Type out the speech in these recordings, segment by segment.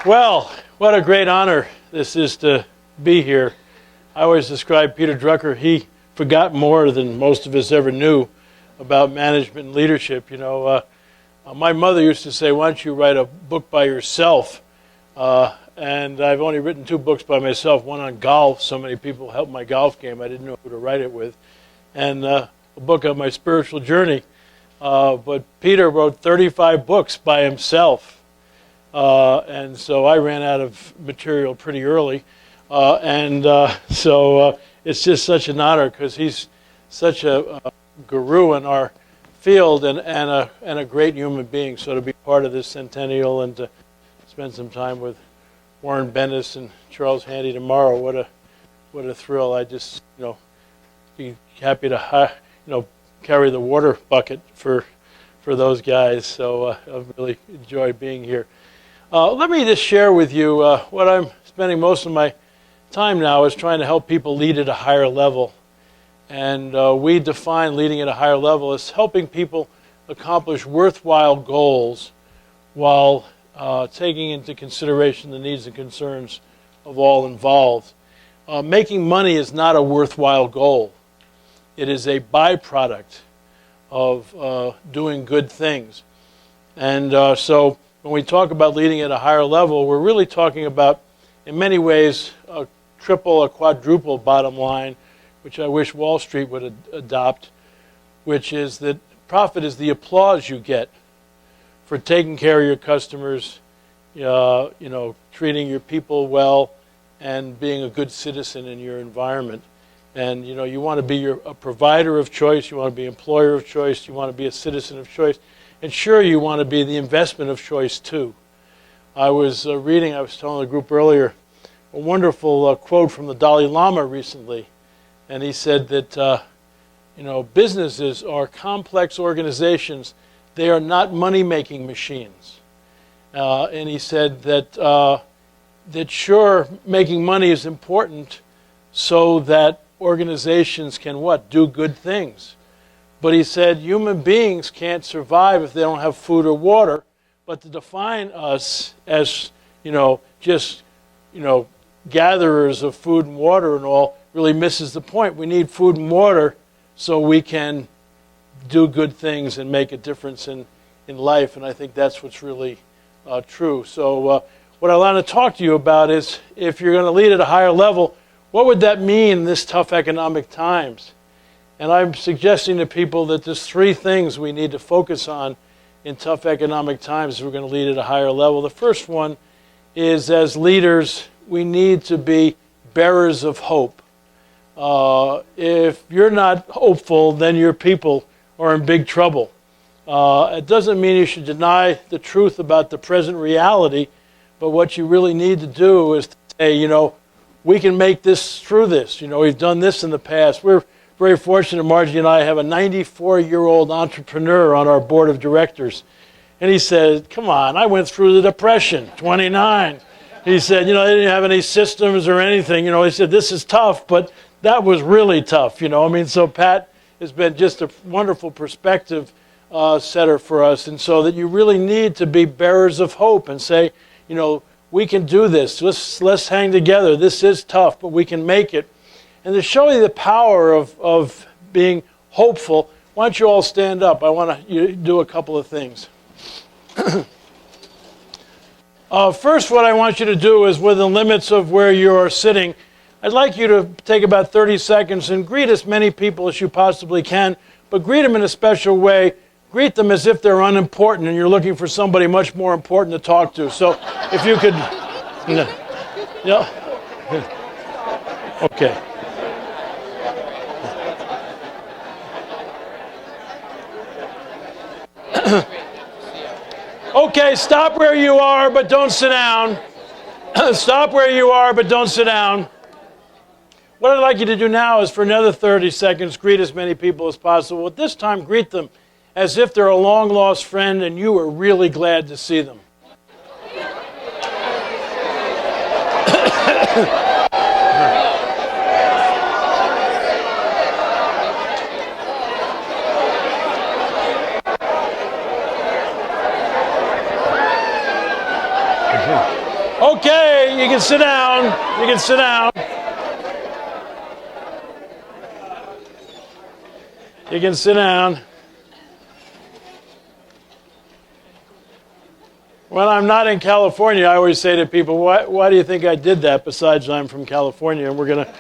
Well, what a great honor this is to be here. I always describe Peter Drucker, he forgot more than most of us ever knew about management and leadership. You know, my mother used to say, why don't you write a book by yourself? And I've only written 2 books by myself, one on golf. So many people helped my golf game, I didn't know who to write it with. And a book on my spiritual journey. But Peter wrote 35 books by himself. And so I ran out of material pretty early. So it's just such an honor because he's such a guru in our field and a great human being. So to be part of this centennial and to spend some time with Warren Bennis and Charles Handy tomorrow, what a thrill. I just, be happy to, carry the water bucket for those guys. So I really enjoy being here. Let me just share with you what I'm spending most of my time now is trying to help people lead at a higher level. And we define leading at a higher level as helping people accomplish worthwhile goals while taking into consideration the needs and concerns of all involved. Making money is not a worthwhile goal. It is a byproduct of doing good things. And so when we talk about leading at a higher level, we're really talking about, in many ways, a triple, a quadruple bottom line, which I wish Wall Street would adopt, which is that profit is the applause you get for taking care of your customers, treating your people well, and being a good citizen in your environment. And you want to be a provider of choice, you want to be an employer of choice, you want to be a citizen of choice, and sure, you want to be the investment of choice too. I was telling the group earlier, a wonderful quote from the Dalai Lama recently, and he said that businesses are complex organizations. They are not money-making machines. And he said that sure, making money is important so that organizations can do good things. But he said human beings can't survive if they don't have food or water. But to define us as, just, gatherers of food and water and all really misses the point. We need food and water so we can do good things and make a difference in life. And I think that's what's really true. So what I want to talk to you about is if you're going to lead at a higher level, what would that mean in this tough economic times? And I'm suggesting to people that there's 3 things we need to focus on in tough economic times if we're going to lead at a higher level. The first one is, as leaders, we need to be bearers of hope. If you're not hopeful, then your people are in big trouble. It doesn't mean you should deny the truth about the present reality, but what you really need to do is to say, we can make this through this. We've done this in the past. We're very fortunate, Margie and I have a 94-year-old entrepreneur on our board of directors. And he said, come on, I went through the Depression, 29. He said, they didn't have any systems or anything. He said, this is tough, but that was really tough. So Pat has been just a wonderful perspective setter for us. And so that you really need to be bearers of hope and say, we can do this. Let's hang together. This is tough, but we can make it. And to show you the power of being hopeful, why don't you all stand up? I want to do a couple of things. First, what I want you to do is, within the limits of where you are sitting, I'd like you to take about 30 seconds and greet as many people as you possibly can, but greet them in a special way. Greet them as if they're unimportant and you're looking for somebody much more important to talk to. So if you could... Yeah. Okay. Okay, stop where you are, but don't sit down. Stop where you are, but don't sit down. What I'd like you to do now is for another 30 seconds, greet as many people as possible. At this time, greet them as if they're a long-lost friend and you are really glad to see them. Okay, you can sit down. You can sit down. You can sit down. When I'm not in California, I always say to people, why do you think I did that, besides I'm from California? And we're going to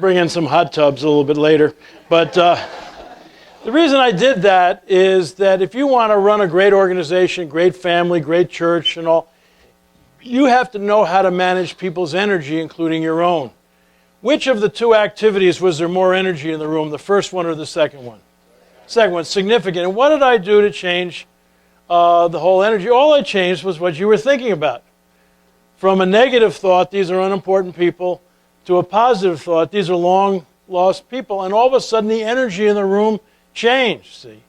bring in some hot tubs a little bit later. But the reason I did that is that if you want to run a great organization, great family, great church and all, you have to know how to manage people's energy, including your own. Which of the two activities was there more energy in the room, the first one or the second one? Second one, significant. And what did I do to change the whole energy? All I changed was what you were thinking about. From a negative thought, these are unimportant people, to a positive thought, these are long lost people. And all of a sudden, the energy in the room changed, see?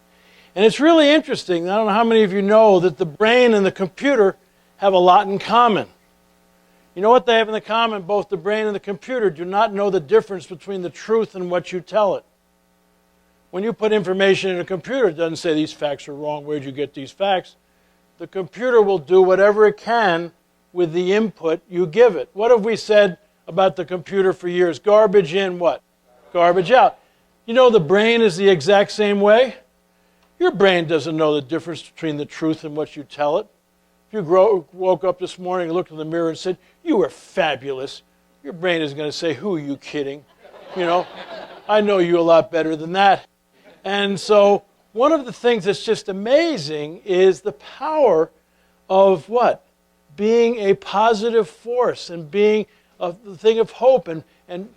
And it's really interesting. I don't know how many of you know that the brain and the computer have a lot in common. You know what they have in common? Both the brain and the computer do not know the difference between the truth and what you tell it. When you put information in a computer, it doesn't say these facts are wrong, where'd you get these facts? The computer will do whatever it can with the input you give it. What have we said about the computer for years? Garbage in, what? Garbage out. You know the brain is the exact same way? Your brain doesn't know the difference between the truth and what you tell it. If you woke up this morning and looked in the mirror and said, you were fabulous, your brain is going to say, who are you kidding? You know, I know you a lot better than that. And so one of the things that's just amazing is the power of what? Being a positive force and being a thing of hope and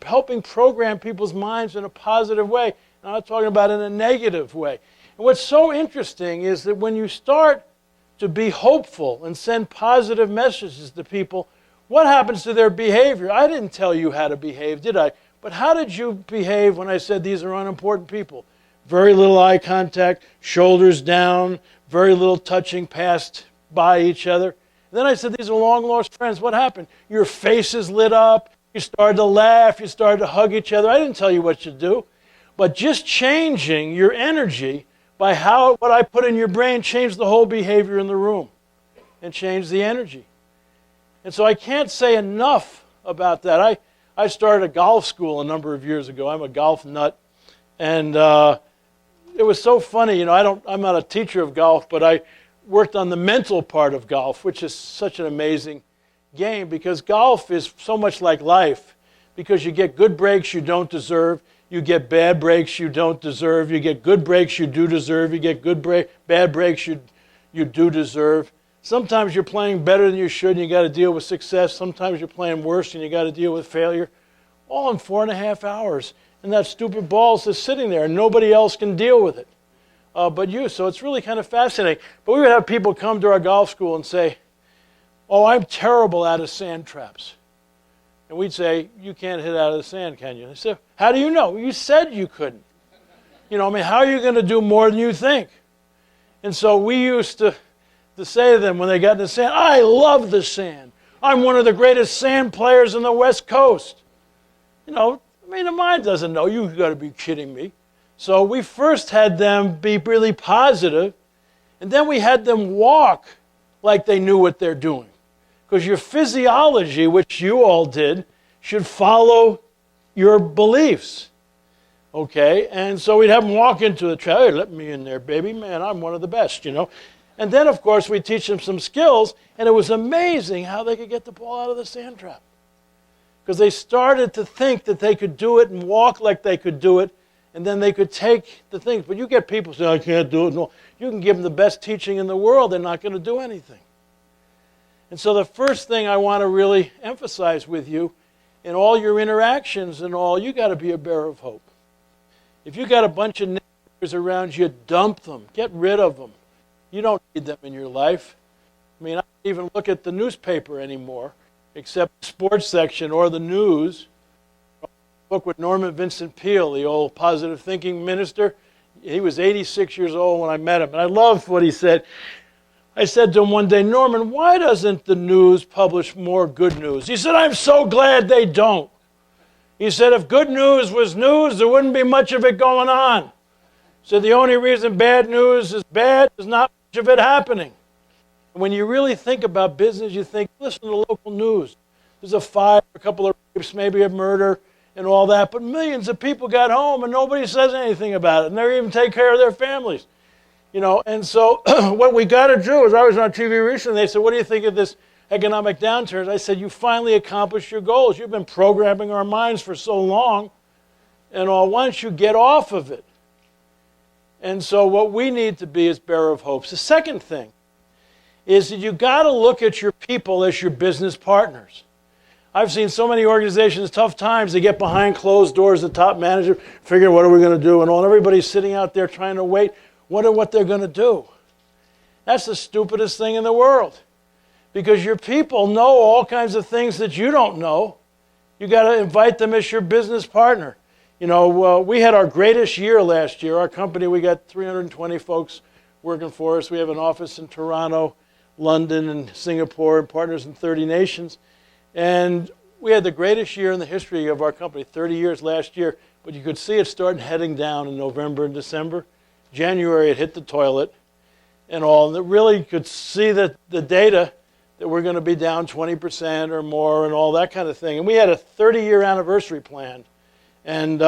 helping program people's minds in a positive way. I'm not talking about in a negative way. And what's so interesting is that when you start to be hopeful and send positive messages to people, what happens to their behavior? I didn't tell you how to behave, did I? But how did you behave when I said these are unimportant people? Very little eye contact, shoulders down, very little touching past by each other. And then I said these are long-lost friends. What happened? Your faces lit up. You started to laugh. You started to hug each other. I didn't tell you what to do. But just changing your energy by what I put in your brain changed the whole behavior in the room and changed the energy. And so I can't say enough about that. I started a golf school a number of years ago. I'm a golf nut. And it was so funny. You know, I'm not a teacher of golf, but I worked on the mental part of golf, which is such an amazing game because golf is so much like life because you get good breaks you don't deserve. You get bad breaks you don't deserve. You get good breaks you do deserve. You get bad breaks you do deserve. Sometimes you're playing better than you should and you got to deal with success. Sometimes you're playing worse and you got to deal with failure. All in 4.5 hours. And that stupid ball's just sitting there and nobody else can deal with it but you. So it's really kind of fascinating. But we would have people come to our golf school and say, oh, I'm terrible out of sand traps. And we'd say, you can't hit out of the sand, can you? They said, how do you know? You said you couldn't. You know, I mean, how are you going to do more than you think? And so we used to say to them when they got in the sand, I love the sand. I'm one of the greatest sand players in the West Coast. You know, I mean, the mind doesn't know. You've got to be kidding me. So we first had them be really positive, and then we had them walk like they knew what they're doing. Because your physiology, which you all did, should follow your beliefs. Okay? And so we'd have them walk into the trap. Hey, let me in there, baby. Man, I'm one of the best, you know. And then, of course, we'd teach them some skills, and it was amazing how they could get the ball out of the sand trap. Because they started to think that they could do it and walk like they could do it, and then they could take the things. But you get people saying, I can't do it. No, you can give them the best teaching in the world. They're not going to do anything. And so the first thing I want to really emphasize with you, in all your interactions and all, you got to be a bearer of hope. If you got a bunch of niggers around you, dump them. Get rid of them. You don't need them in your life. I mean, I don't even look at the newspaper anymore, except the sports section or the news. A book with Norman Vincent Peale, the old positive thinking minister. He was 86 years old when I met him, and I loved what he said. I said to him one day, Norman, why doesn't the news publish more good news? He said, I'm so glad they don't. He said, if good news was news, there wouldn't be much of it going on. He said, the only reason bad news is bad is not much of it happening. And when you really think about business, you think, listen to the local news. There's a fire, a couple of rapes, maybe a murder, and all that. But millions of people got home, and nobody says anything about it. And they even take care of their families. And so what we got to do is, I was on TV recently, they said, what do you think of this economic downturn? I said, you finally accomplished your goals. You've been programming our minds for so long, and why don't you get off of it? And so what we need to be is bearer of hopes. The second thing is that you got to look at your people as your business partners. I've seen so many organizations, tough times, they get behind closed doors, the top manager, figure what are we going to do, and everybody's sitting out there trying to wait, wonder what they're going to do. That's the stupidest thing in the world, because your people know all kinds of things that you don't know. You got to invite them as your business partner. We had our greatest year last year. Our company, we got 320 folks working for us. We have an office in Toronto, London, and Singapore, and partners in 30 nations. And we had the greatest year in the history of our company, 30 years last year. But you could see it starting heading down in November and December. January, it hit the toilet and all. And it really could see the data that we're going to be down 20% or more and all that kind of thing. And we had a 30-year anniversary planned. And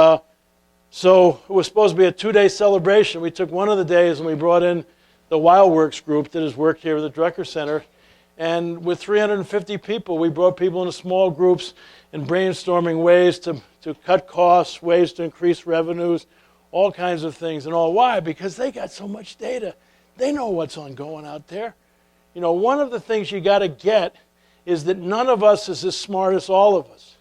so it was supposed to be a 2-day celebration. We took one of the days and we brought in the Wildworks group that has worked here at the Drucker Center. And with 350 people, we brought people into small groups and brainstorming ways to cut costs, ways to increase revenues, all kinds of things and all. Why? Because they got so much data. They know what's ongoing out there. One of the things you got to get is that none of us is as smart as all of us.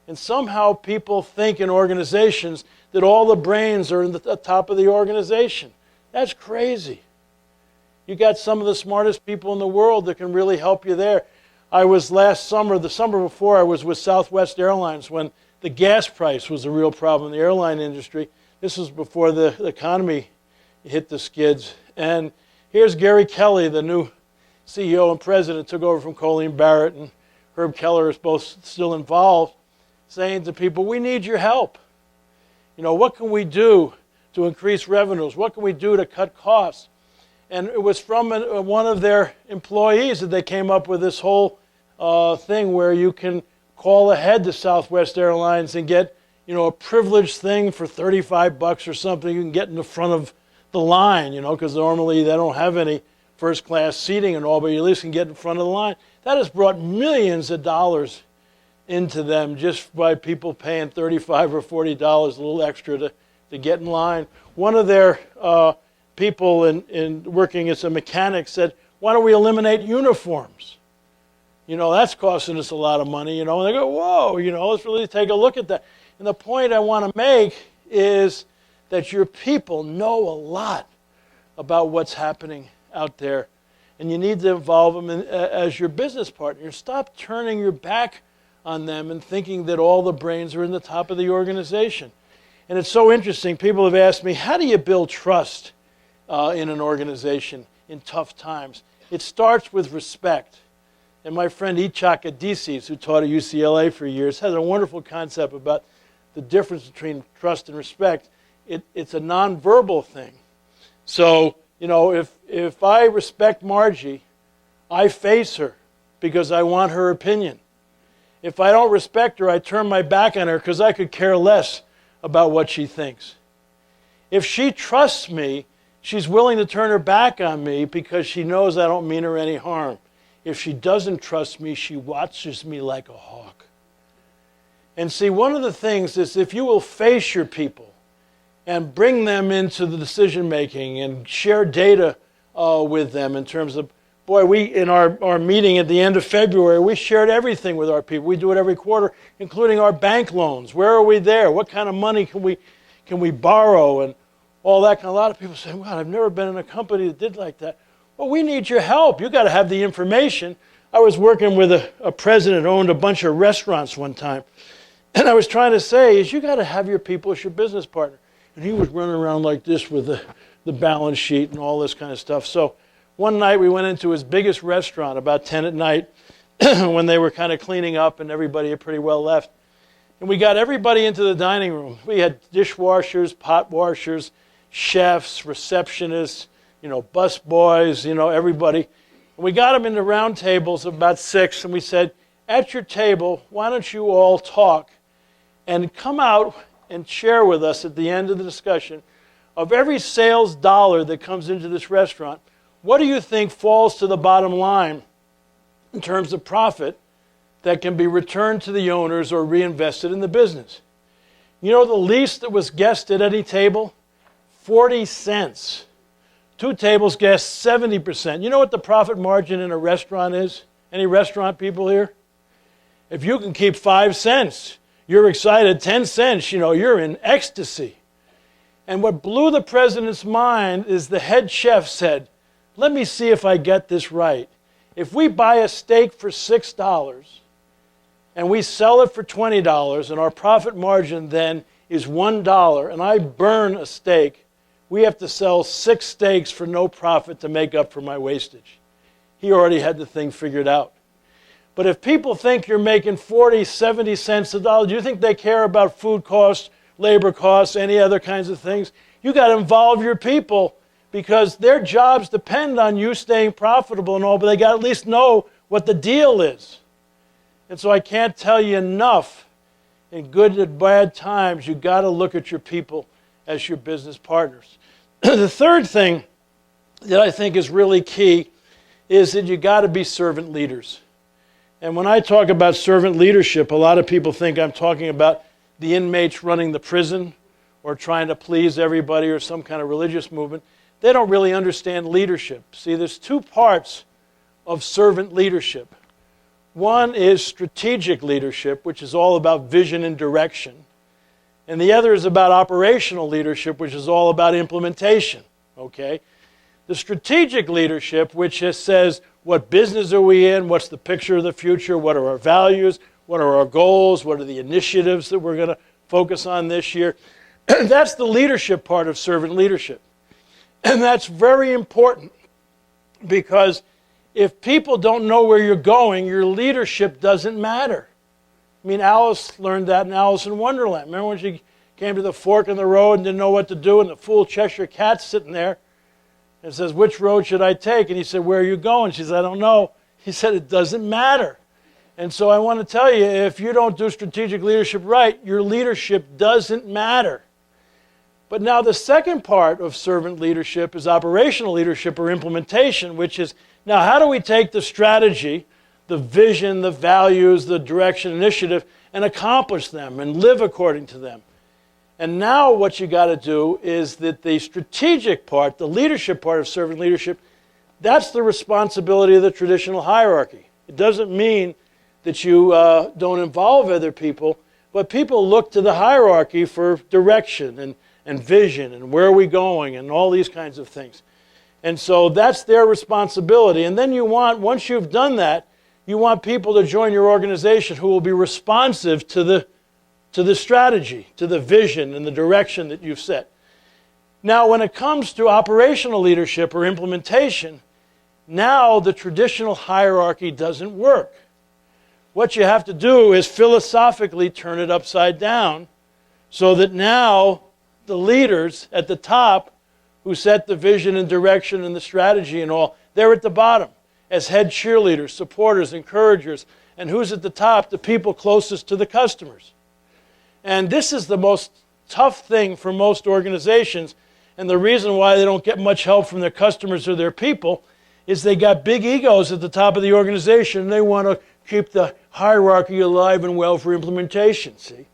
And somehow people think in organizations that all the brains are in the top of the organization. That's crazy. You got some of the smartest people in the world that can really help you there. I was last summer, the summer before, I was with Southwest Airlines when the gas price was a real problem in the airline industry. This was before the economy hit the skids. And here's Gary Kelly, the new CEO and president, took over from Colleen Barrett, and Herb Keller is both still involved, saying to people, we need your help. What can we do to increase revenues? What can we do to cut costs? And it was from one of their employees that they came up with this whole thing where you can call ahead to Southwest Airlines and get, a privileged thing for $35 or something. You can get in the front of the line, because normally they don't have any first-class seating and all, but you at least can get in front of the line. That has brought millions of dollars into them just by people paying $35 or $40, a little extra to get in line. One of their people in working as a mechanic said, why don't we eliminate uniforms? That's costing us a lot of money, and they go, whoa, let's really take a look at that. And the point I want to make is that your people know a lot about what's happening out there, and you need to involve them as your business partner. Stop turning your back on them and thinking that all the brains are in the top of the organization. And it's so interesting. People have asked me, how do you build trust in an organization in tough times? It starts with respect. And my friend Ichak Adisis, who taught at UCLA for years, has a wonderful concept about the difference between trust and respect. It's a nonverbal thing. So, if I respect Margie, I face her because I want her opinion. If I don't respect her, I turn my back on her because I could care less about what she thinks. If she trusts me, she's willing to turn her back on me because she knows I don't mean her any harm. If she doesn't trust me, she watches me like a hawk. And see, one of the things is if you will face your people and bring them into the decision making and share data with them in terms of, boy, we in our meeting at the end of February, we shared everything with our people. We do it every quarter, including our bank loans. Where are we there? What kind of money can we borrow? And all that. A lot of people say, well, I've never been in a company that did like that. Well, we need your help. You got to have the information. I was working with a president who owned a bunch of restaurants one time. And I was trying to say is you got to have your people as your business partner. And he was running around like this with the balance sheet and all this kind of stuff. So one night we went into his biggest restaurant about 10 at night when they were kind of cleaning up and everybody had pretty well left. And we got everybody into the dining room. We had dishwashers, pot washers, chefs, receptionists, bus boys, everybody. We got them into round tables of about 6, and we said, at your table, why don't you all talk and come out and share with us at the end of the discussion of every sales dollar that comes into this restaurant, what do you think falls to the bottom line in terms of profit that can be returned to the owners or reinvested in the business? You know the least that was guessed at any table? 40 cents. 2 tables guessed 70%. You know what the profit margin in a restaurant is? Any restaurant people here? If you can keep 5 cents, you're excited. 10 cents, you're in ecstasy. And what blew the president's mind is the head chef said, let me see if I get this right. If we buy a steak for $6 and we sell it for $20 and our profit margin then is $1 and I burn a steak, we have to sell 6 steaks for no profit to make up for my wastage. He already had the thing figured out. But if people think you're making 40, 70 cents a dollar, do you think they care about food costs, labor costs, any other kinds of things? You got to involve your people because their jobs depend on you staying profitable and all, but they got to at least know what the deal is. And so I can't tell you enough, in good and bad times, you got to look at your people as your business partners. The third thing that I think is really key is that you got to be servant leaders. And when I talk about servant leadership, a lot of people think I'm talking about the inmates running the prison or trying to please everybody or some kind of religious movement. They don't really understand leadership. See, there's 2 parts of servant leadership. One is strategic leadership, which is all about vision and direction. And the other is about operational leadership, which is all about implementation. Okay? The strategic leadership, which just says, what business are we in? What's the picture of the future? What are our values? What are our goals? What are the initiatives that we're going to focus on this year? That's the leadership part of servant leadership. And that's very important because if people don't know where you're going, your leadership doesn't matter. I mean, Alice learned that in Alice in Wonderland. Remember when she came to the fork in the road and didn't know what to do, and the fool Cheshire Cat's sitting there and says, which road should I take? And he said, where are you going? She said, I don't know. He said, it doesn't matter. And so I want to tell you, if you don't do strategic leadership right, your leadership doesn't matter. But now the second part of servant leadership is operational leadership or implementation, which is, now how do we take the strategy, the vision, the values, the direction, initiative, and accomplish them and live according to them? And now what you got to do is that the strategic part, the leadership part of servant leadership, that's the responsibility of the traditional hierarchy. It doesn't mean that you don't involve other people, but people look to the hierarchy for direction and vision and where are we going and all these kinds of things. And so that's their responsibility. And then you want, once you've done that, you want people to join your organization who will be responsive to the strategy, to the vision and the direction that you've set. Now, when it comes to operational leadership or implementation, now the traditional hierarchy doesn't work. What you have to do is philosophically turn it upside down so that now the leaders at the top who set the vision and direction and the strategy and all, they're at the bottom as head cheerleaders, supporters, encouragers. And who's at the top? The people closest to the customers. And this is the most tough thing for most organizations. And the reason why they don't get much help from their customers or their people is they got big egos at the top of the organization and they want to keep the hierarchy alive and well for implementation, see? You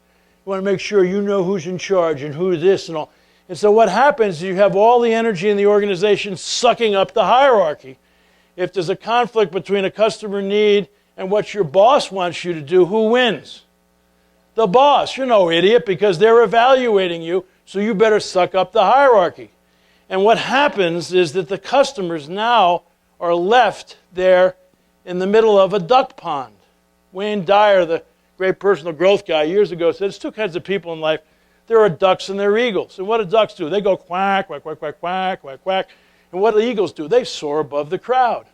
want to make sure you know who's in charge and who's this and all. And so what happens is you have all the energy in the organization sucking up the hierarchy. If there's a conflict between a customer need and what your boss wants you to do, who wins? The boss. You're no idiot because they're evaluating you, so you better suck up the hierarchy. And what happens is that the customers now are left there in the middle of a duck pond. Wayne Dyer, the great personal growth guy, years ago said there's 2 kinds of people in life. There are ducks and there are eagles. And what do ducks do? They go quack, quack, quack, quack, quack, quack, quack. And what do the eagles do? They soar above the crowd.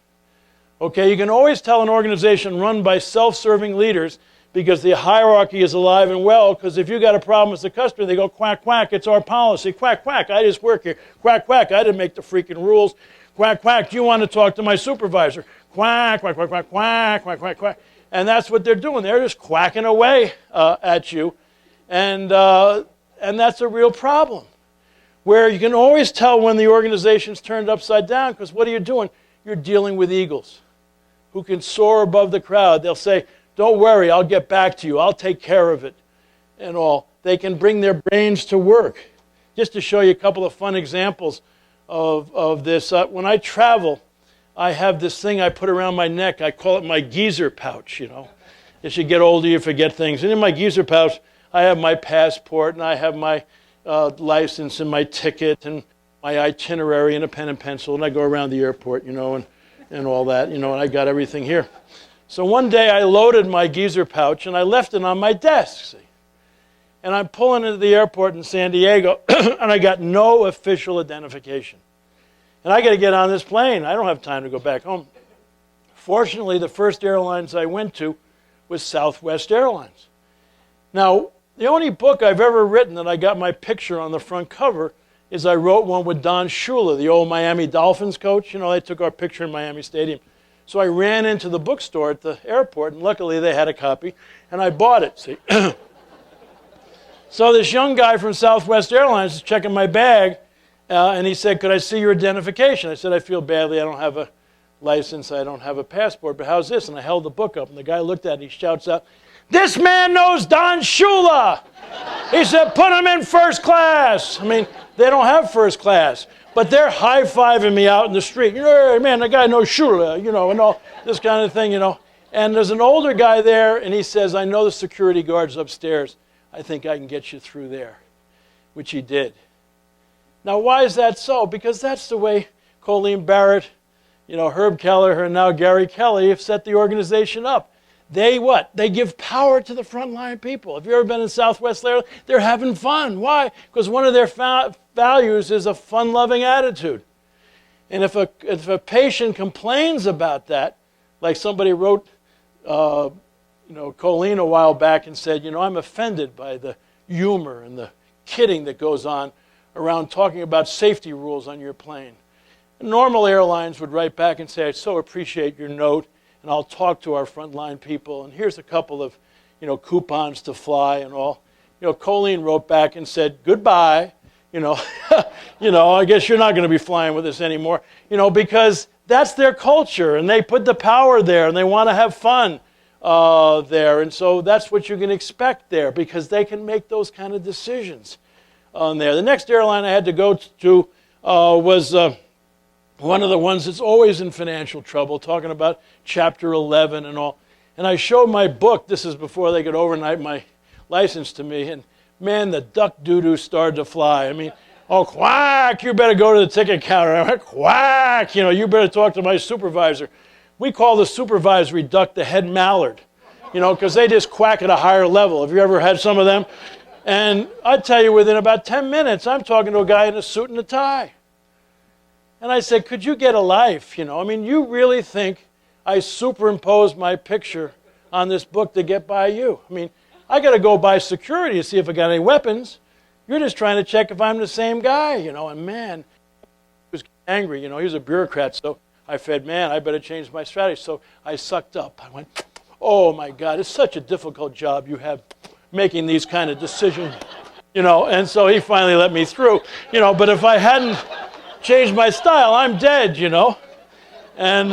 Okay, you can always tell an organization run by self-serving leaders because the hierarchy is alive and well, because if you got a problem with the customer, they go quack, quack, it's our policy. Quack, quack, I just work here. Quack, quack, I didn't make the freaking rules. Quack, quack, do you want to talk to my supervisor? Quack, quack, quack, quack, quack, quack, quack, quack. And that's what they're doing. They're just quacking away at you. And that's a real problem, where you can always tell when the organization's turned upside down, because what are you doing? You're dealing with eagles who can soar above the crowd. They'll say, don't worry, I'll get back to you. I'll take care of it and all. They can bring their brains to work. Just to show you a couple of fun examples of this. When I travel, I have this thing I put around my neck. I call it my geezer pouch, you know. As you get older, you forget things. And in my geezer pouch, I have my passport, and I have my license and my ticket and my itinerary and a pen and pencil, and I go around the airport, you know, and all that, you know, and I got everything here. So one day I loaded my geezer pouch, and I left it on my desk, see. And I'm pulling into the airport in San Diego, and I got no official identification. And I got to get on this plane. I don't have time to go back home. Fortunately, the first airlines I went to was Southwest Airlines. Now, the only book I've ever written that I got my picture on the front cover is I wrote one with Don Shula, the old Miami Dolphins coach. You know, they took our picture in Miami Stadium. So I ran into the bookstore at the airport, and luckily they had a copy, and I bought it, see. So this young guy from Southwest Airlines is checking my bag, and he said, could I see your identification? I said, I feel badly. I don't have a license. I don't have a passport. But how's this? And I held the book up, and the guy looked at it. He shouts out, this man knows Don Shula. He said, put him in first class. I mean, they don't have first class, but they're high-fiving me out in the street. You know, hey, man, the guy knows Shula, you know, and all this kind of thing, you know. And there's an older guy there, and he says, I know the security guard's upstairs. I think I can get you through there, which he did. Now, why is that so? Because that's the way Colleen Barrett, you know, Herb Kelleher, and now Gary Kelly have set the organization up. They what? They give power to the frontline people. Have you ever been in Southwest Airlines? They're having fun. Why? Because one of their values is a fun-loving attitude. And if a patient complains about that, like somebody wrote, you know, Colleen a while back and said, you know, I'm offended by the humor and the kidding that goes on around talking about safety rules on your plane. And normal airlines would write back and say, I so appreciate your note, and I'll talk to our frontline people, and here's a couple of, you know, coupons to fly and all. You know, Colleen wrote back and said, goodbye, you know, you know, I guess you're not going to be flying with us anymore, you know, because that's their culture, and they put the power there, and they want to have fun there, and so that's what you can expect there, because they can make those kind of decisions on there. The next airline I had to go to was one of the ones that's always in financial trouble, talking about Chapter 11 and all. And I showed my book. This is before they could overnight my license to me. And man, the duck doo-doo started to fly. I mean, oh, quack, you better go to the ticket counter. I went, quack, you know, you better talk to my supervisor. We call the supervisory duck the head mallard, you know, because they just quack at a higher level. Have you ever had some of them? And I tell you, within about 10 minutes, I'm talking to a guy in a suit and a tie. And I said, could you get a life? You know, I mean, you really think I superimposed my picture on this book to get by you? I mean, I got to go by security to see if I got any weapons. You're just trying to check if I'm the same guy, you know. And man, he was angry. You know, he was a bureaucrat. So I said, man, I better change my strategy. So I sucked up. I went, oh my God, it's such a difficult job you have making these kind of decisions, you know. And so he finally let me through, you know. But if I hadn't changed my style, I'm dead, you know. And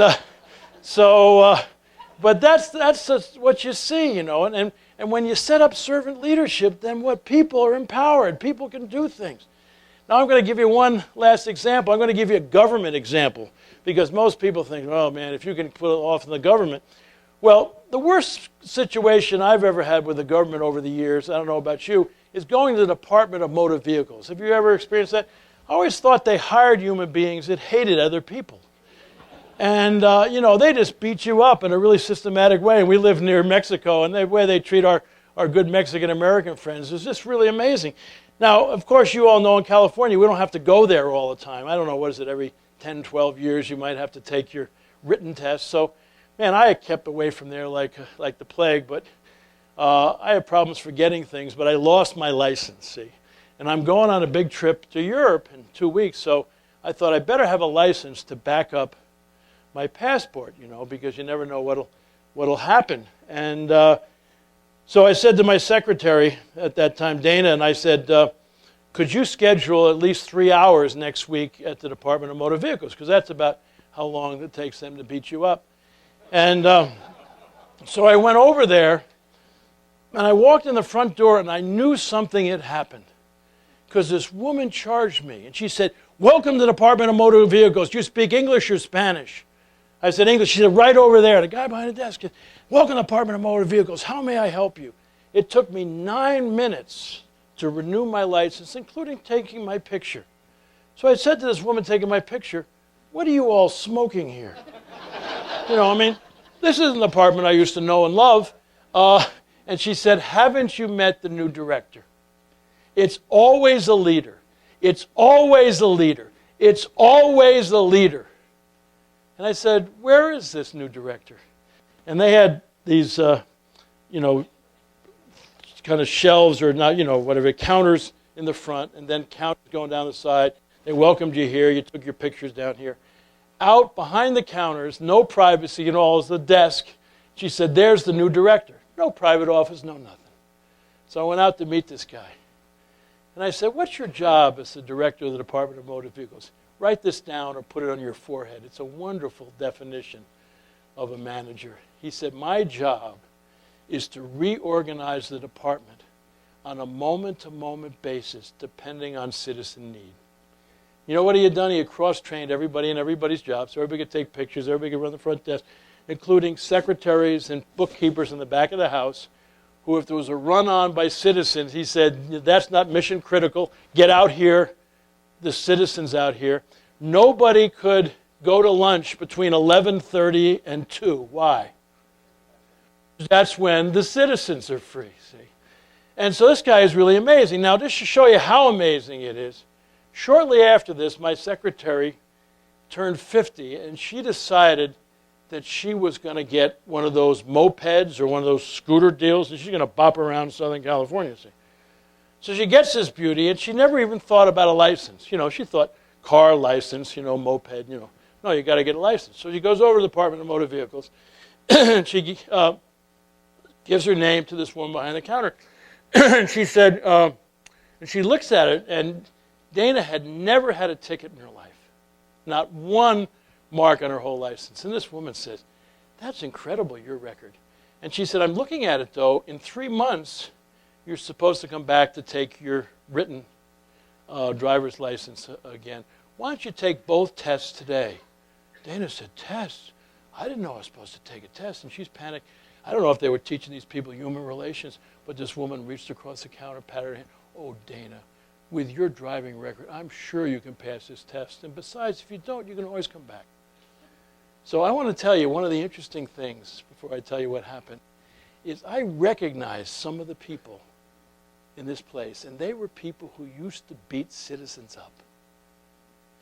but that's what you see, you know. And when you set up servant leadership, then what? People are empowered. People can do things. Now I'm going to give you one last example. I'm going to give you a government example, because most people think, oh man, if you can put it off in the government. Well, the worst situation I've ever had with the government over the years, I don't know about you, is going to the Department of Motor Vehicles. Have you ever experienced that? I always thought they hired human beings that hated other people. And, you know, they just beat you up in a really systematic way. And we live near Mexico, and the way they treat our good Mexican-American friends is just really amazing. Now, of course, you all know in California, we don't have to go there all the time. I don't know, what is it, every 10, 12 years you might have to take your written test. So, man, I kept away from there like the plague. But I have problems forgetting things, but I lost my license, see. And I'm going on a big trip to Europe in 2 weeks, so I thought I better have a license to back up my passport, because you never know what'll happen. And so I said to my secretary at that time, Dana, and I said, could you schedule at least 3 hours next week at the Department of Motor Vehicles? Because that's about how long it takes them to beat you up. And so I went over there, and I walked in the front door, and I knew something had happened. Because this woman charged me, and she said, welcome to the Department of Motor Vehicles. Do you speak English or Spanish? I said English. She said, right over there. The guy behind the desk said, welcome to the Department of Motor Vehicles. How may I help you? It took me 9 minutes to renew my license, including taking my picture. So I said to this woman taking my picture, what are you all smoking here? This isn't the department I used to know and love. And she said, haven't you met the new director? It's always a leader. It's always a leader. It's always a leader. And I said, where is this new director? And they had these, kind of shelves or not, whatever, counters in the front, and then counters going down the side. They welcomed you here. You took your pictures down here. Out behind the counters, no privacy and all, is the desk. She said, there's the new director. No private office, no nothing. So I went out to meet this guy. And I said, what's your job as the director of the Department of Motor Vehicles? Write this down or put it on your forehead. It's a wonderful definition of a manager. He said, my job is to reorganize the department on a moment-to-moment basis depending on citizen need. You know what he had done? He had cross-trained everybody in everybody's job, so everybody could take pictures, everybody could run the front desk, including secretaries and bookkeepers in the back of the house, who, if there was a run-on by citizens, he said, that's not mission critical, get out here, the citizens out here. Nobody could go to lunch between 11:30 and 2. Why? That's when the citizens are free, see? And so this guy is really amazing. Now, just to show you how amazing it is, shortly after this, my secretary turned 50, and she decided that she was going to get one of those mopeds or one of those scooter deals, and she's going to bop around Southern California, see? So she gets this beauty, and she never even thought about a license. She thought car license, moped, No, you got to get a license. So she goes over to the Department of Motor Vehicles, and she gives her name to this woman behind the counter. And she said, and she looks at it, and Dana had never had a ticket in her life. Not one mark on her whole license. And this woman says, that's incredible, your record. And she said, I'm looking at it, though. In 3 months, you're supposed to come back to take your written driver's license again. Why don't you take both tests today? Dana said, tests? I didn't know I was supposed to take a test. And she's panicked. I don't know if they were teaching these people human relations, but this woman reached across the counter, patted her hand. Oh, Dana, with your driving record, I'm sure you can pass this test. And besides, if you don't, you can always come back. So I want to tell you one of the interesting things, before I tell you what happened, is I recognized some of the people in this place, and they were people who used to beat citizens up.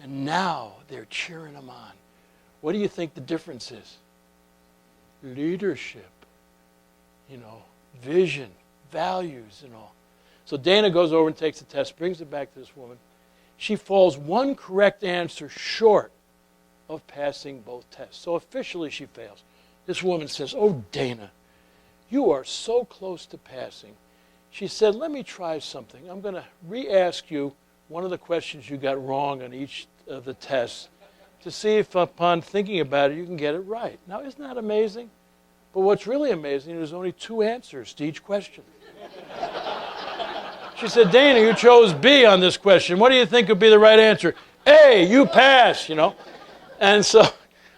And now they're cheering them on. What do you think the difference is? Leadership, vision, values, and all. So Dana goes over and takes the test, brings it back to this woman. She falls one correct answer short of passing both tests. So officially she fails. This woman says, oh, Dana, you are so close to passing. She said, let me try something. I'm going to re-ask you one of the questions you got wrong on each of the tests to see if upon thinking about it you can get it right. Now, isn't that amazing? But what's really amazing, there's only 2 answers to each question. She said, Dana, you chose B on this question. What do you think would be the right answer? A, you pass, And so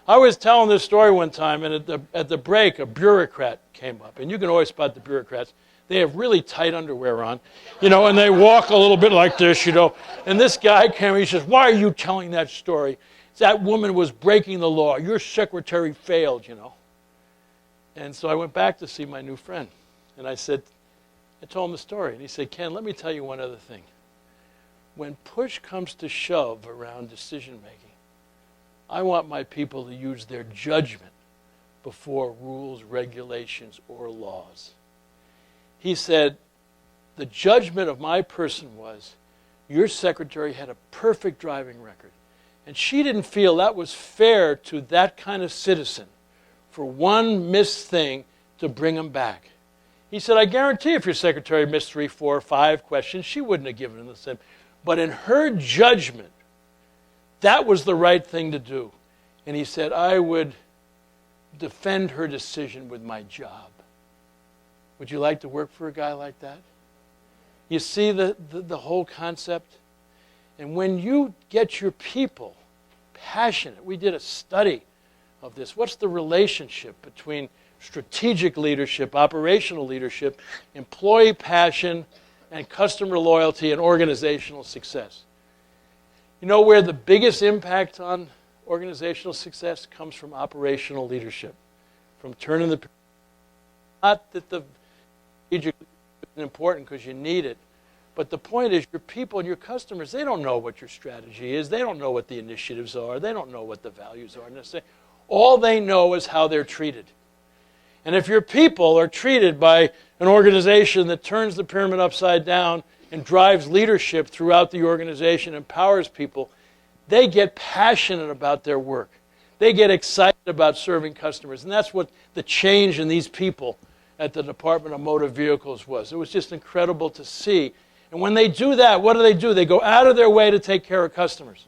I was telling this story one time, and at the break, a bureaucrat came up. And you can always spot the bureaucrats. They have really tight underwear on, and they walk a little bit like this, And this guy came, he says, why are you telling that story? That woman was breaking the law. Your secretary failed, And so I went back to see my new friend. And I told him the story. And he said, Ken, let me tell you one other thing. When push comes to shove around decision making, I want my people to use their judgment before rules, regulations, or laws. He said, the judgment of my person was, your secretary had a perfect driving record. And she didn't feel that was fair to that kind of citizen for one missed thing to bring him back. He said, I guarantee if your secretary missed 3, 4, 5 questions, she wouldn't have given him the same. But in her judgment, that was the right thing to do. And he said, I would defend her decision with my job. Would you like to work for a guy like that? You see the whole concept? And when you get your people passionate, we did a study of this. What's the relationship between strategic leadership, operational leadership, employee passion, and customer loyalty and organizational success? You know where the biggest impact on organizational success comes from? Operational leadership. From turning the... Not that the strategic is important because you need it, but the point is your people and your customers, they don't know what your strategy is. They don't know what the initiatives are. They don't know what the values are necessarily. All they know is how they're treated. And if your people are treated by an organization that turns the pyramid upside down and drives leadership throughout the organization, empowers people, they get passionate about their work. They get excited about serving customers. And that's what the change in these people at the Department of Motor Vehicles was. It was just incredible to see. And when they do that, what do? They go out of their way to take care of customers.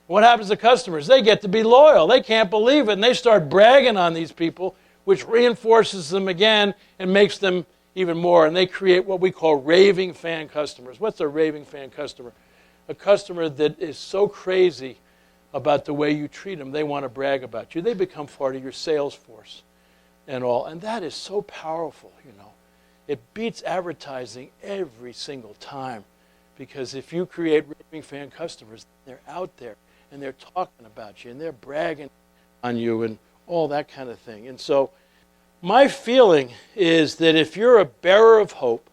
What happens to customers? They get to be loyal. They can't believe it. And they start bragging on these people, which reinforces them again and makes them even more. And they create what we call raving fan customers. What's a raving fan customer? A customer that is so crazy about the way you treat them, they want to brag about you. They become part of your sales force and all. And that is so powerful, you know. It beats advertising every single time. Because if you create raving fan customers, they're out there and they're talking about you and they're bragging on you and all that kind of thing. And so my feeling is that if you're a bearer of hope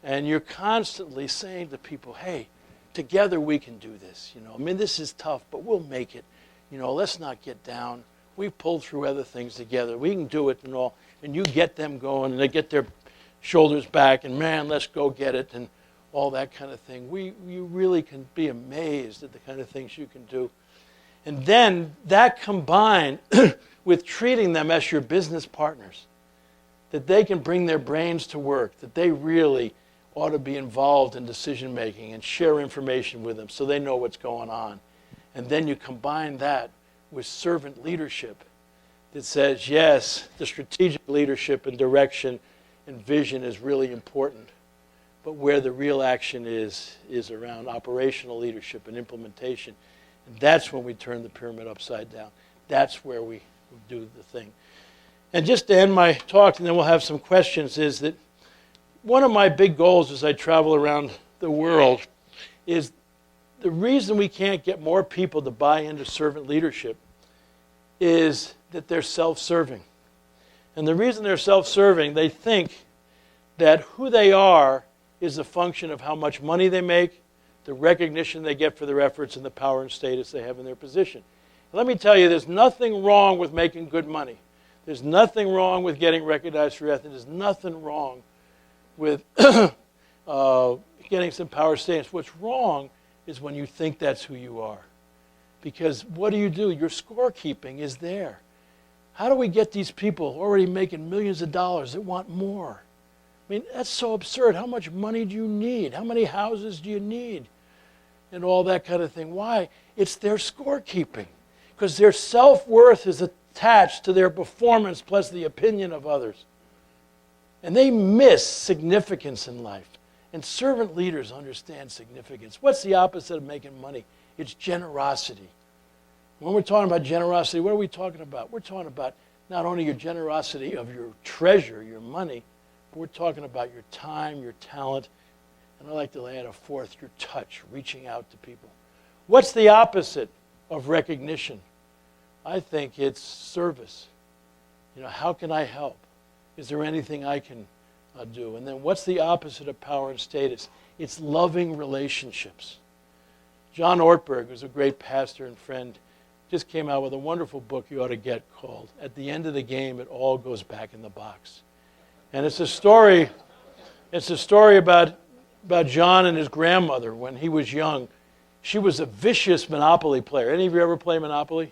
and you're constantly saying to people, hey, together we can do this. You know, I mean, this is tough, but we'll make it. You know, let's not get down. We pulled through other things together. We can do it and all. And you get them going and they get their shoulders back and, man, let's go get it and all that kind of thing. You really can be amazed at the kind of things you can do. And then that combined with treating them as your business partners, that they can bring their brains to work, that they really ought to be involved in decision making and share information with them so they know what's going on. And then you combine that with servant leadership that says, yes, the strategic leadership and direction and vision is really important, but where the real action is around operational leadership and implementation. And that's when we turn the pyramid upside down. That's where we do the thing. And just to end my talk, and then we'll have some questions, is that one of my big goals as I travel around the world is the reason we can't get more people to buy into servant leadership is that they're self-serving. And the reason they're self-serving, they think that who they are is a function of how much money they make, the recognition they get for their efforts, and the power and status they have in their position. And let me tell you, there's nothing wrong with making good money. There's nothing wrong with getting recognized for your ethics. There's nothing wrong with getting some power status. What's wrong is when you think that's who you are. Because what do? Your scorekeeping is there. How do we get these people already making millions of dollars that want more? I mean, that's so absurd. How much money do you need? How many houses do you need? And all that kind of thing. Why? It's their scorekeeping. Because their self-worth is attached to their performance plus the opinion of others. And they miss significance in life. And servant leaders understand significance. What's the opposite of making money? It's generosity. When we're talking about generosity, what are we talking about? We're talking about not only your generosity of your treasure, your money, but we're talking about your time, your talent, and I like to add a fourth, your touch, reaching out to people. What's the opposite of recognition? I think it's service. You know, how can I help? Is there anything I can do? And then what's the opposite of power and status? It's loving relationships. John Ortberg, who's a great pastor and friend, just came out with a wonderful book you ought to get called At the End of the Game, It All Goes Back in the Box. And it's a story about John and his grandmother when he was young. She was a vicious Monopoly player. Any of you ever play Monopoly?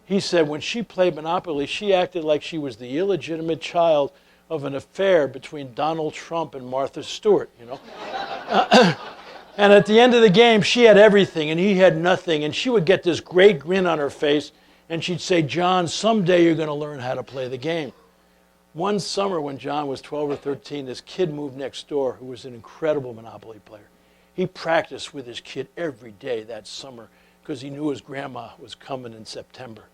He said when she played Monopoly, she acted like she was the illegitimate child of an affair between Donald Trump and Martha Stewart, you know. And at the end of the game, she had everything and he had nothing. And she would get this great grin on her face and she'd say, John, someday you're going to learn how to play the game. One summer when John was 12 or 13, this kid moved next door who was an incredible Monopoly player. He practiced with his kid every day that summer because he knew his grandma was coming in September.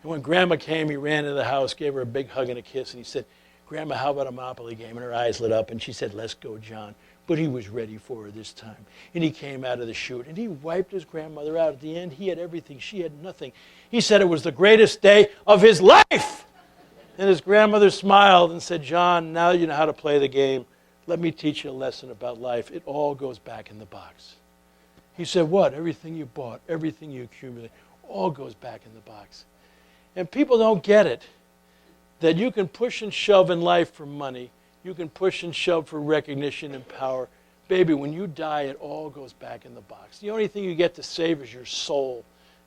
And when Grandma came, he ran into the house, gave her a big hug and a kiss, and he said, Grandma, how about a Monopoly game? And her eyes lit up, and she said, let's go, John. But he was ready for her this time. And he came out of the chute, and he wiped his grandmother out. At the end, he had everything. She had nothing. He said it was the greatest day of his life. And his grandmother smiled and said, John, now you know how to play the game. Let me teach you a lesson about life. It all goes back in the box. He said, what? Everything you bought, everything you accumulate, all goes back in the box. And people don't get it, that you can push and shove in life for money. You can push and shove for recognition and power. Baby, when you die, it all goes back in the box. The only thing you get to save is your soul.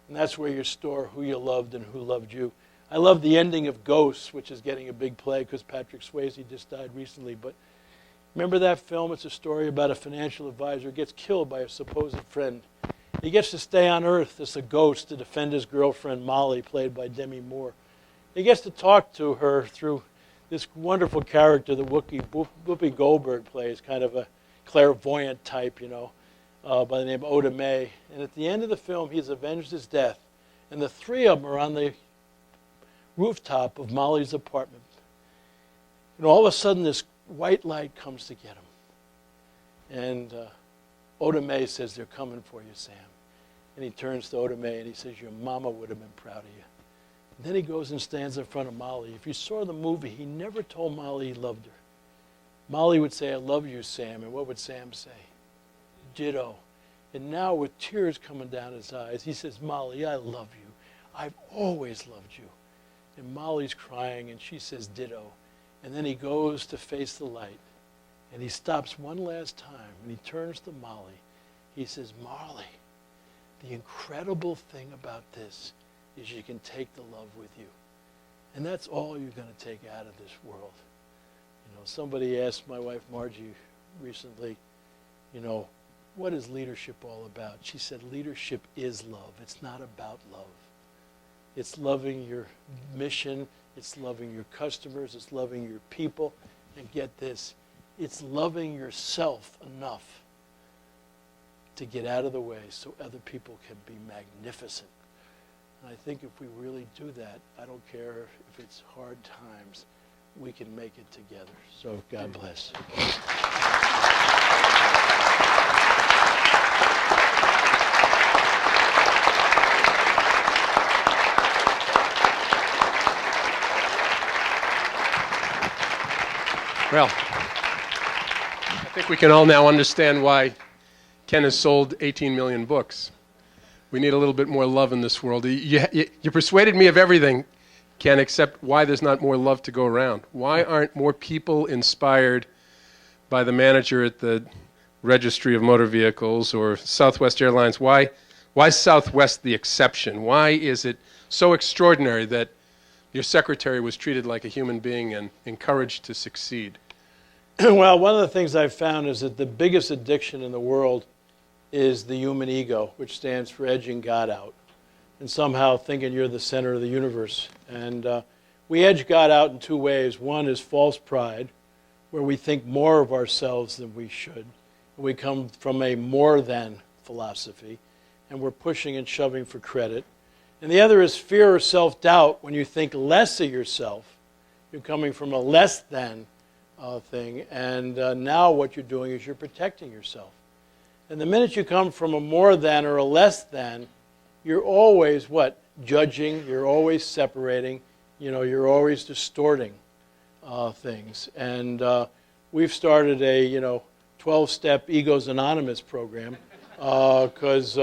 And that's where you store who you loved and who loved you. I love the ending of Ghosts, which is getting a big play because Patrick Swayze just died recently. But remember that film? It's a story about a financial advisor who gets killed by a supposed friend. He gets to stay on Earth as a ghost to defend his girlfriend, Molly, played by Demi Moore. He gets to talk to her through this wonderful character that Whoopi Goldberg plays, kind of a clairvoyant type, you know, by the name of Oda Mae. And at the end of the film, he's avenged his death. And the three of them are on the rooftop of Molly's apartment. And all of a sudden, this white light comes to get him. And Oda Mae says, they're coming for you, Sam. And he turns to Oda Mae and he says, your mama would have been proud of you. And then he goes and stands in front of Molly. If you saw the movie, he never told Molly he loved her. Molly would say, I love you, Sam. And what would Sam say? Ditto. And now with tears coming down his eyes, he says, Molly, I love you. I've always loved you. And Molly's crying and she says, ditto. And then he goes to face the light. And he stops one last time and he turns to Molly. He says, Molly, the incredible thing about this is you can take the love with you. And that's all you're going to take out of this world. You know, somebody asked my wife Margie recently, you know, what is leadership all about? She said, leadership is love. It's not about love. It's loving your mission. It's loving your customers. It's loving your people. And get this, it's loving yourself enough to get out of the way so other people can be magnificent. And I think if we really do that, I don't care if it's hard times, we can make it together. So God bless. Well, I think we can all now understand why Ken has sold 18 million books. We need a little bit more love in this world. You persuaded me of everything, Ken, except why there's not more love to go around. Why aren't more people inspired by the manager at the Registry of Motor Vehicles or Southwest Airlines? Why is Southwest the exception? Why is it so extraordinary that your secretary was treated like a human being and encouraged to succeed? Well, one of the things I've found is that the biggest addiction in the world is the human ego, which stands for edging God out, and somehow thinking you're the center of the universe. And we edge God out in two ways. One is false pride, where we think more of ourselves than we should. We come from a more than philosophy, and we're pushing and shoving for credit. And the other is fear or self-doubt, when you think less of yourself. You're coming from a less than thing, and now what you're doing is you're protecting yourself. And the minute you come from a more than or a less than, you're always what? Judging, you're always separating, you know, you're always distorting things. And we've started a, 12-step Egos Anonymous program because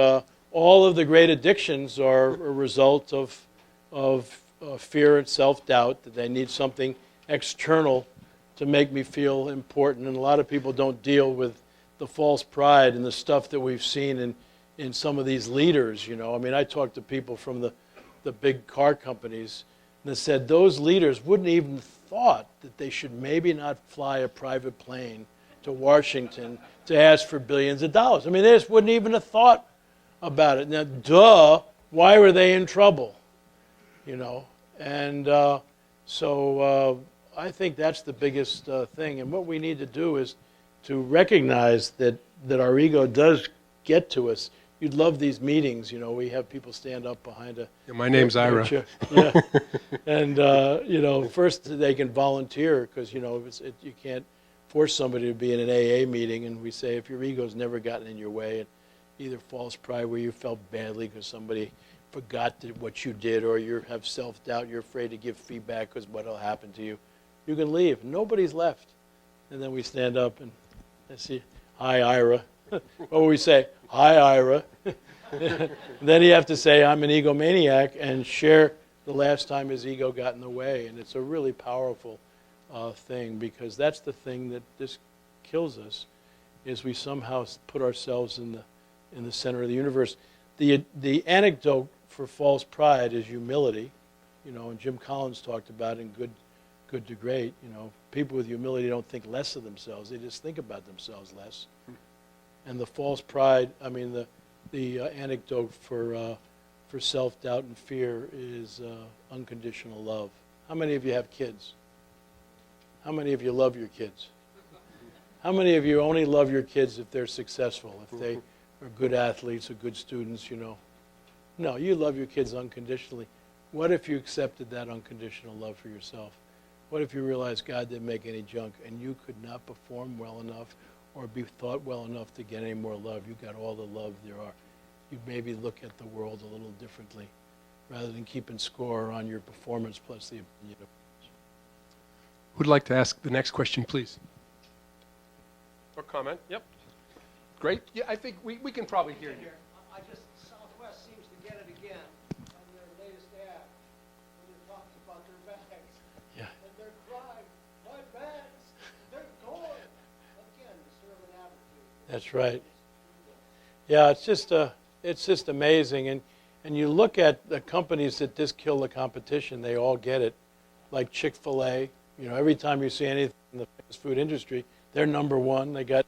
all of the great addictions are a result of fear and self-doubt, that they need something external to make me feel important. And a lot of people don't deal with the false pride and the stuff that we've seen in some of these leaders, you know. I mean, I talked to people from the big car companies, and they said those leaders wouldn't even thought that they should maybe not fly a private plane to Washington to ask for billions of dollars. I mean, they just wouldn't even have thought about it. Now, duh, why were they in trouble? You know, and so I think that's the biggest thing. And what we need to do is to recognize that our ego does get to us. You'd love these meetings, you know. We have people stand up behind a. Yeah, my name's Ira. Yeah, and you know, first they can volunteer because you know you can't force somebody to be in an AA meeting. And we say if your ego's never gotten in your way, and either false pride where you felt badly because somebody forgot what you did, or you have self-doubt, you're afraid to give feedback because what'll happen to you, you can leave. Nobody's left, and then we stand up and I see, hi Ira. What would we say? Hi, Ira. Then you have to say, I'm an egomaniac, and share the last time his ego got in the way. And it's a really powerful thing, because that's the thing that just kills us, is we somehow put ourselves in the center of the universe. The anecdote for false pride is humility, you know, and Jim Collins talked about in Good to Great. You know, people with humility don't think less of themselves; they just think about themselves less. And the false pride, I mean, the anecdote for self-doubt and fear is unconditional love. How many of you have kids? How many of you love your kids? How many of you only love your kids if they're successful, if they are good athletes or good students, you know? No, you love your kids unconditionally. What if you accepted that unconditional love for yourself? What if you realized God didn't make any junk and you could not perform well enough or be thought well enough to get any more love? You got all the love there are. You'd maybe look at the world a little differently rather than keeping score on your performance plus the opinion of others. Who'd like to ask the next question, please? Or comment? Yep. Great. Yeah, I think we can probably hear you. Southwest seems to get it again on their latest ad when it talks about their bags. Yeah. And they're crying, my bags, they're gone. Again, the servant attitude. That's right. Yeah, it's just amazing. And you look at the companies that just kill the competition, they all get it. Like Chick-fil-A, you know, every time you see anything in the fast food industry, they're number one. They got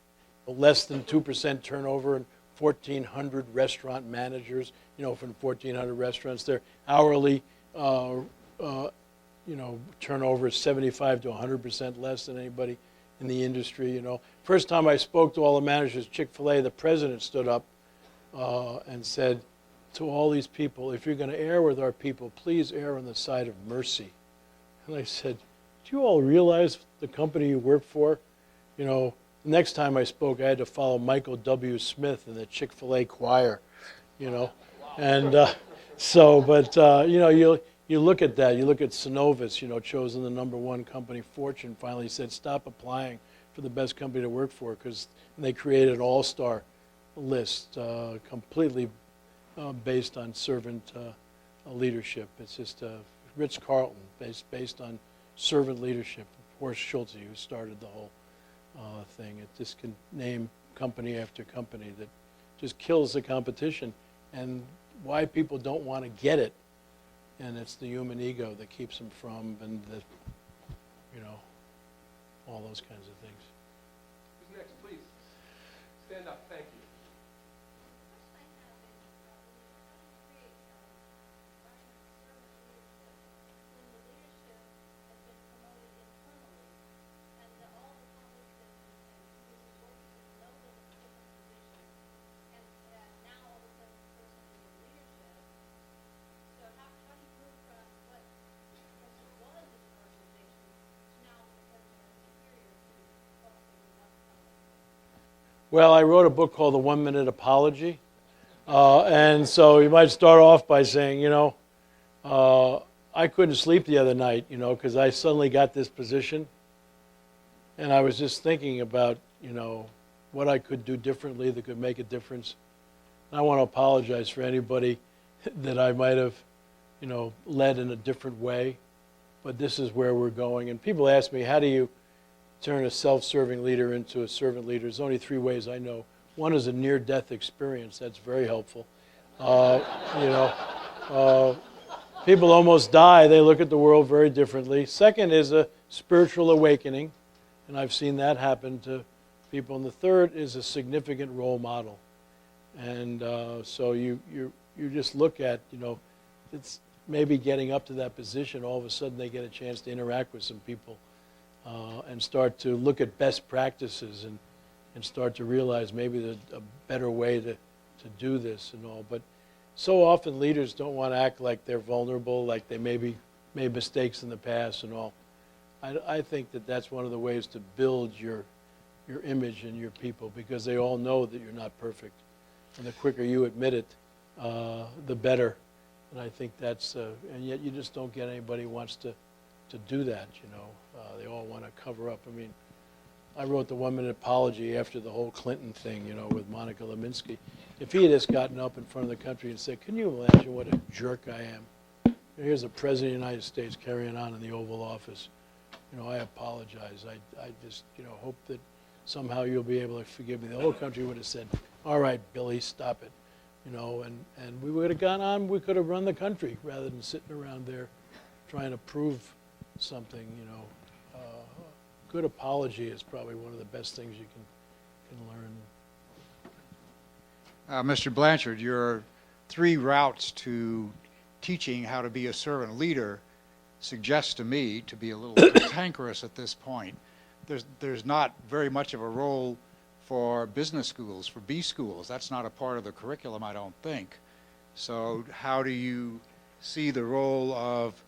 less than 2% turnover and 1,400 restaurant managers, you know, from 1,400 restaurants. Their hourly, you know, turnover is 75 to 100% less than anybody in the industry, you know. First time I spoke to all the managers of Chick-fil-A, the president stood up and said to all these people, if you're going to err with our people, please err on the side of mercy. And I said, do you all realize the company you work for? You know, the next time I spoke, I had to follow Michael W. Smith in the Chick-fil-A choir, you know. And you know, you look at that. You look at Synovus, you know, chosen the #1 company. Fortune finally said, stop applying for the best company to work for, because they created an all-star list completely based on servant leadership. It's just Ritz-Carlton, based on servant leadership. Horst Schulze, who started the whole thing. It just can name company after company that just kills the competition. And why people don't want to get it, and it's the human ego that keeps them from, and the, you know, all those kinds of things. Who's next, please? Stand up, thank you. Well, I wrote a book called The 1 Minute Apology. And so you might start off by saying, you know, I couldn't sleep the other night, you know, because I suddenly got this position. And I was just thinking about, you know, what I could do differently that could make a difference. And I want to apologize for anybody that I might have, you know, led in a different way. But this is where we're going. And people ask me, how do you turn a self-serving leader into a servant leader? There's only 3 ways I know. One is a near-death experience. That's very helpful. Uh, you know, uh, people almost die. They look at the world very differently. Second is a spiritual awakening, and I've seen that happen to people. And the third is a significant role model. And so you just look at, it's maybe getting up to that position. All of a sudden they get a chance to interact with some people and start to look at best practices and start to realize maybe there's a better way to do this and all. But so often leaders don't want to act like they're vulnerable, like they maybe made mistakes in the past and all. I think that that's one of the ways to build your image and your people, because they all know that you're not perfect. And the quicker you admit it, the better. And I think that's, and yet you just don't get anybody who wants to do that, They all want to cover up. I mean, I wrote the 1-minute apology after the whole Clinton thing, with Monica Lewinsky. If he had just gotten up in front of the country and said, can you imagine what a jerk I am? Here's the President of the United States carrying on in the Oval Office. I apologize. I just, hope that somehow you'll be able to forgive me. The whole country would have said, all right, Billy, stop it. And we would have gone on, we could have run the country rather than sitting around there trying to prove something, Good apology is probably one of the best things you can learn. Mr. Blanchard, your 3 routes to teaching how to be a servant leader suggests to me to be a little cantankerous at this point. There's not very much of a role for business schools, for B schools. That's not a part of the curriculum, I don't think. So how do you see the role of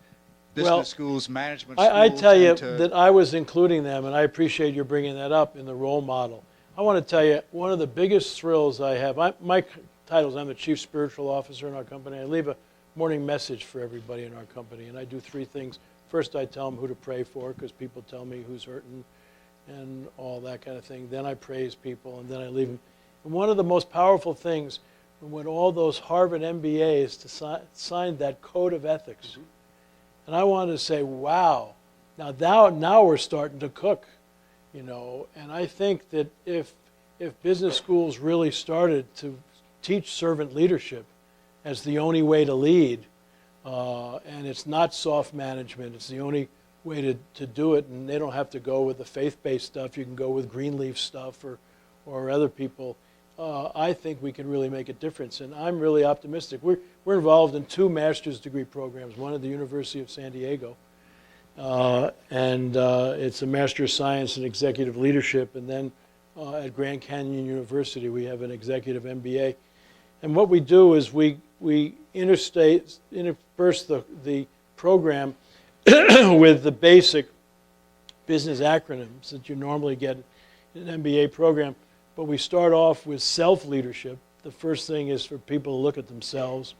business schools, management schools? I tell you that I was including them, and I appreciate you bringing that up in the role model. I want to tell you, one of the biggest thrills I have, my title is I'm the Chief Spiritual Officer in our company. I leave a morning message for everybody in our company, and I do 3 things. First, I tell them who to pray for, because people tell me who's hurting and all that kind of thing. Then I praise people, and then I leave them. And one of the most powerful things, when all those Harvard MBAs signed that code of ethics, and I wanted to say, wow, now we're starting to cook, And I think that if business schools really started to teach servant leadership as the only way to lead, and it's not soft management, it's the only way to do it, and they don't have to go with the faith-based stuff. You can go with Greenleaf stuff or other people. I think we can really make a difference, and I'm really optimistic. We're involved in 2 master's degree programs, one at the University of San Diego, and it's a Master of Science in Executive Leadership, and then at Grand Canyon University we have an Executive MBA. And what we do is we intersperse the program with the basic business acronyms that you normally get in an MBA program. But we start off with self-leadership. The first thing is for people to look at themselves.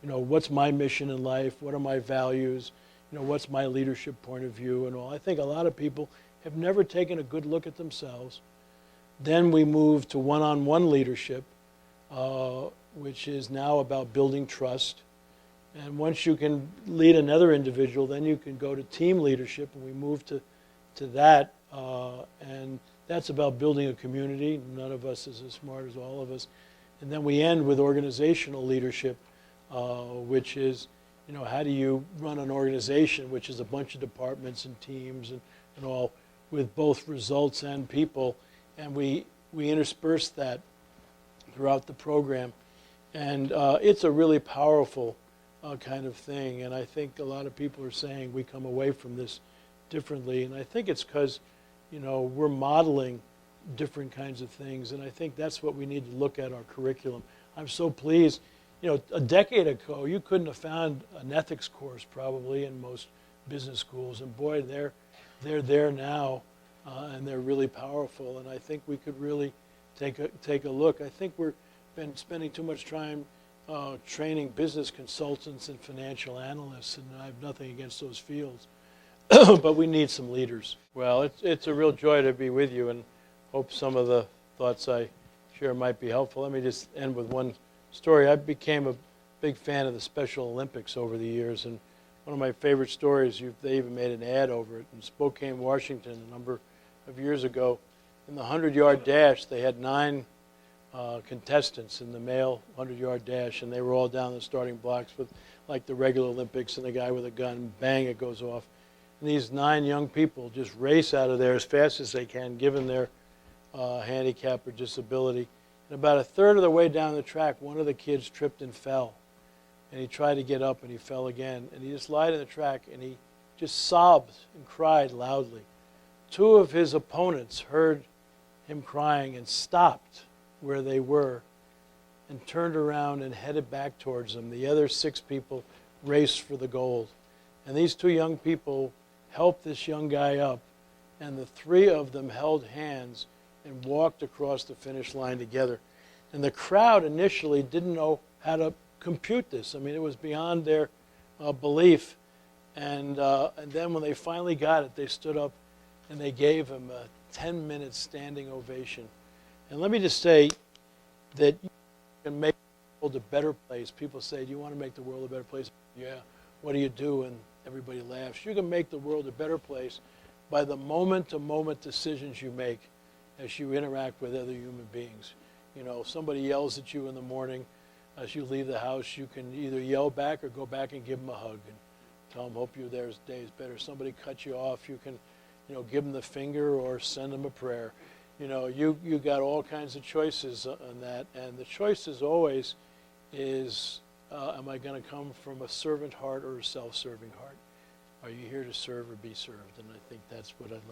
What's my mission in life? What are my values? What's my leadership point of view and all. I think a lot of people have never taken a good look at themselves. Then we move to one-on-one leadership, which is now about building trust. And once you can lead another individual, then you can go to team leadership, and we move to that. And that's about building a community. None of us is as smart as all of us. And then we end with organizational leadership, which is, how do you run an organization, which is a bunch of departments and teams and all, with both results and people. And we intersperse that throughout the program. And it's a really powerful kind of thing. And I think a lot of people are saying we come away from this differently. And I think it's because, we're modeling different kinds of things. And I think that's what we need to look at our curriculum. I'm so pleased. A decade ago, you couldn't have found an ethics course probably in most business schools. And boy, they're there now, and they're really powerful. And I think we could really take a look. I think we've been spending too much time training business consultants and financial analysts, and I have nothing against those fields. But we need some leaders. Well, it's a real joy to be with you, and hope some of the thoughts I share might be helpful. Let me just end with one story. I became a big fan of the Special Olympics over the years, and one of my favorite stories, they even made an ad over it, in Spokane, Washington, a number of years ago. In the 100-yard dash, they had 9 contestants in the male 100-yard dash, and they were all down the starting blocks with like the regular Olympics, and the guy with a gun, bang, it goes off. And these 9 young people just race out of there as fast as they can, given their handicap or disability. And about a third of the way down the track, one of the kids tripped and fell. And he tried to get up, and he fell again. And he just lied in the track, and he just sobbed and cried loudly. 2 of his opponents heard him crying and stopped where they were and turned around and headed back towards him. The other 6 people raced for the gold. And these 2 young people helped this young guy up, and the 3 of them held hands and walked across the finish line together. And the crowd initially didn't know how to compute this. I mean, it was beyond their belief. And then when they finally got it, they stood up and they gave him a 10-minute standing ovation. And let me just say that you can make the world a better place. People say, do you want to make the world a better place? Yeah. What do you do? And everybody laughs. You can make the world a better place by the moment-to-moment decisions you make as you interact with other human beings. You know, if somebody yells at you in the morning as you leave the house, you can either yell back or go back and give them a hug and tell them, hope your day is better. Somebody cuts you off, you can, you know, give them the finger or send them a prayer. You know, you got all kinds of choices on that, and the choice is always is, am I going to come from a servant heart or a self-serving heart? Are you here to serve or be served? And I think that's what I'd love